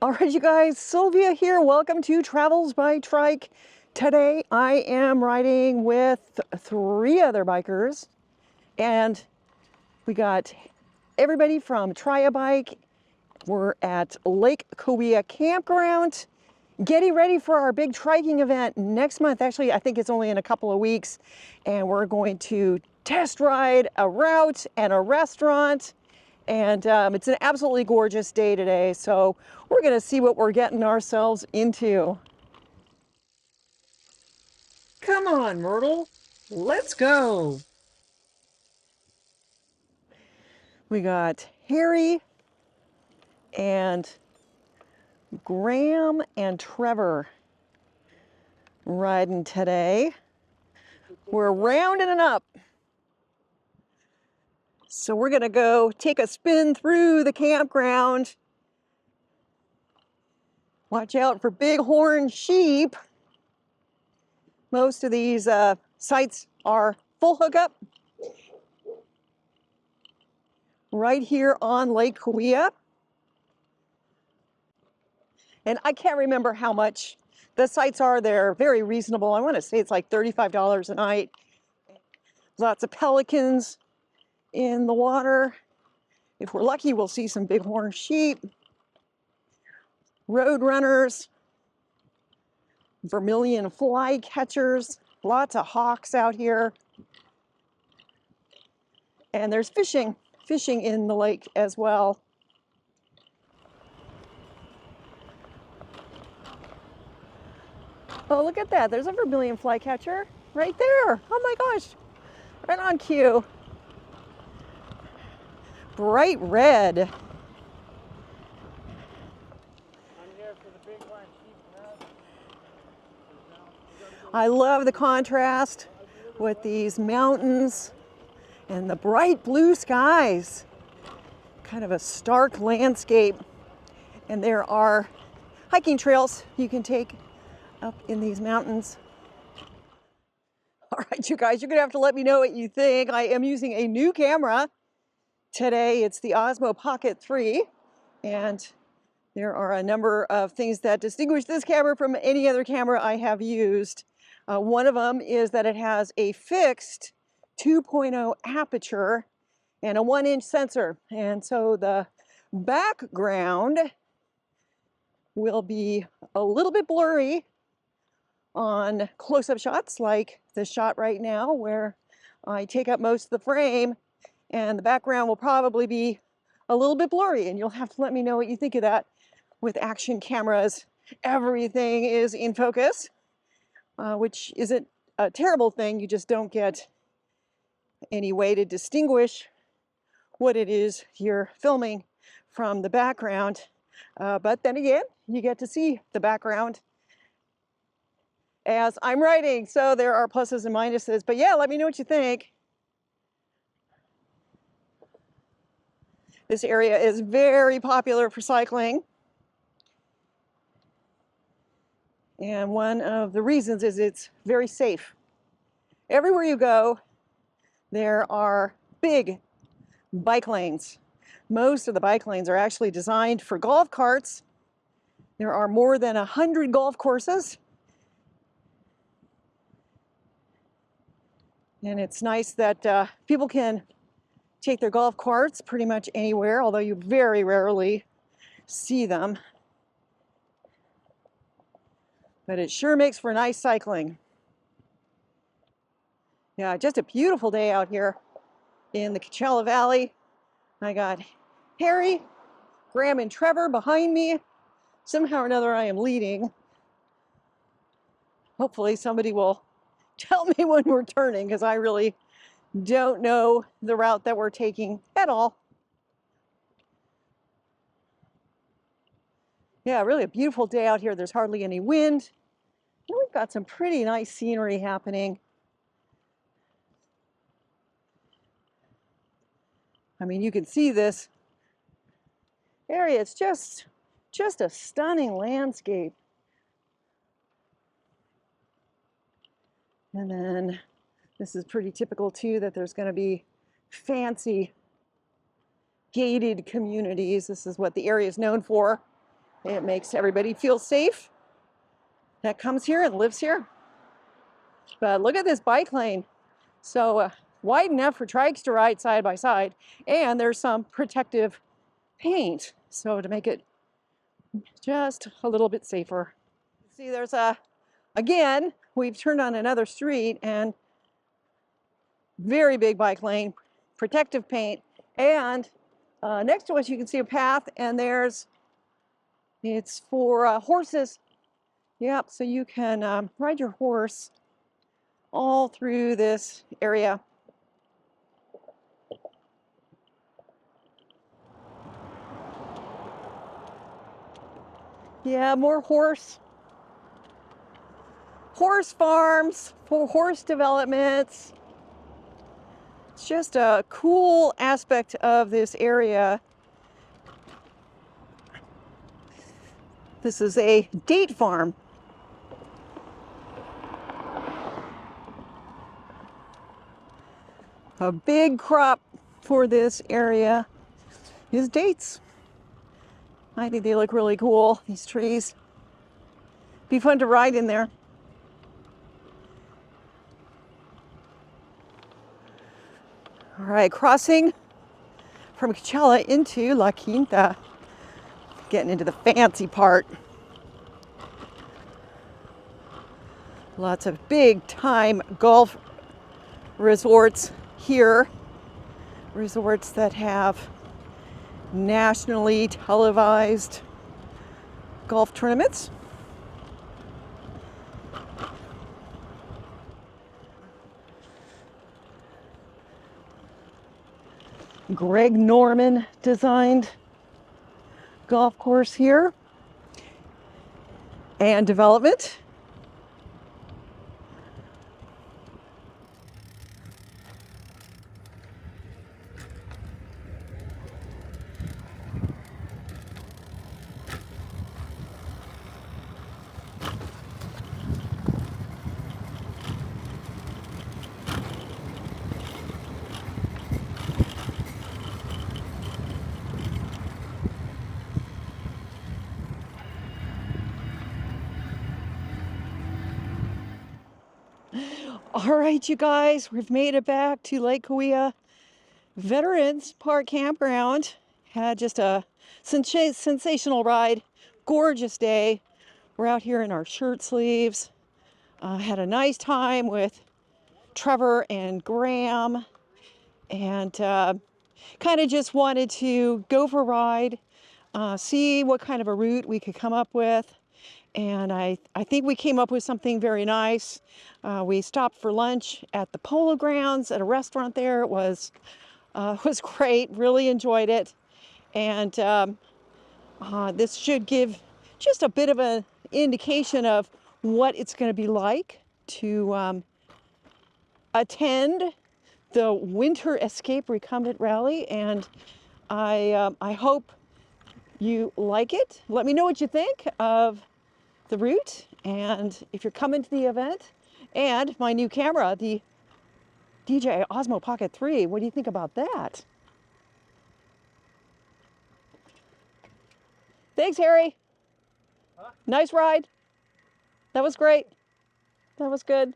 All right, you guys, Sylvia here. Welcome to Travels by Trike. Today I am riding with 3 other bikers, and we got everybody from Try a Bike. We're at Lake Cahuilla Campground, getting ready for our big triking event next month. Actually, I think it's only in a couple of weeks, and we're going to test ride a route and a restaurant. And it's an absolutely gorgeous day today, so we're gonna see what we're getting ourselves into. Come on, Myrtle, let's go. We got Harry and Graham and Trevor riding today. We're rounding it up. So we're gonna go take a spin through the campground. Watch out for bighorn sheep. Most of these sites are full hookup right here on Lake Cahuilla. And I can't remember how much the sites are. They're very reasonable. I want to say it's like $35 a night. Lots of pelicans in the water. If we're lucky, we'll see some bighorn sheep, road runners, vermilion fly catchers, lots of hawks out here. And there's fishing in the lake as well. Oh, look at that. There's a vermilion flycatcher right there. Oh my gosh. Right on cue. Bright red. I'm here for the big one. I love the contrast with these mountains and the bright blue skies. Kind of a stark landscape. And there are hiking trails you can take up in these mountains. All right, you guys, you're gonna have to let me know what you think. I am using a new camera today. It's the Osmo Pocket 3, and there are a number of things that distinguish this camera from any other camera I have used. One of them is that it has a fixed 2.0 aperture and a 1-inch sensor. And so the background will be a little bit blurry on close-up shots like the shot right now where I take up most of the frame, and the background will probably be a little bit blurry, and you'll have to let me know what you think of that. With action cameras, everything is in focus, which isn't a terrible thing. You just don't get any way to distinguish what it is you're filming from the background. But then again, you get to see the background as I'm writing. So there are pluses and minuses, but yeah, let me know what you think. This area is very popular for cycling. And one of the reasons is it's very safe. Everywhere you go, there are big bike lanes. Most of the bike lanes are actually designed for golf carts. There are more than 100 golf courses. And it's nice that people can take their golf carts pretty much anywhere, although you very rarely see them. But it sure makes for nice cycling. Yeah, just a beautiful day out here in the Coachella Valley. I got Harry, Graham, and Trevor behind me. Somehow or another, I am leading. Hopefully somebody will tell me when we're turning, because I really don't know the route that we're taking at all. Yeah, really a beautiful day out here. There's hardly any wind. And we've got some pretty nice scenery happening. I mean, you can see this area. It's just a stunning landscape. And then this is pretty typical too, that there's going to be fancy gated communities. This is what the area is known for. It makes everybody feel safe that comes here and lives here. But look at this bike lane. So wide enough for trikes to ride side by side, and there's some protective paint, so to make it just a little bit safer. See, there's again, we've turned on another street, and very big bike lane, protective paint, and next to us you can see a path, and it's for horses. Yep, so you can ride your horse all through this area. Yeah, more horse farms, for horse developments. It's just a cool aspect of this area. This is a date farm. A big crop for this area is dates. I think they look really cool, these trees. Be fun to ride in there. All right, crossing from Coachella into La Quinta. Getting into the fancy part. Lots of big time golf resorts here. Resorts that have nationally televised golf tournaments. Greg Norman designed golf course here and development. All right, you guys, we've made it back to Lake Cahuilla Veterans Park Campground. Had just a sensational ride, gorgeous day. We're out here in our shirt sleeves. Had a nice time with Trevor and Graham, and kind of just wanted to go for a ride, see what kind of a route we could come up with. And I think we came up with something very nice. We stopped for lunch at the polo grounds at a restaurant there. It was great, really enjoyed it. And this should give just a bit of an indication of what it's going to be like to attend the Winter Escape Recumbent Rally. And I hope you like it. Let me know what you think of the route, and if you're coming to the event, and my new camera, the DJI Osmo Pocket 3. What do you think about that? Thanks, Harry. Huh? Nice ride. That was great. That was good.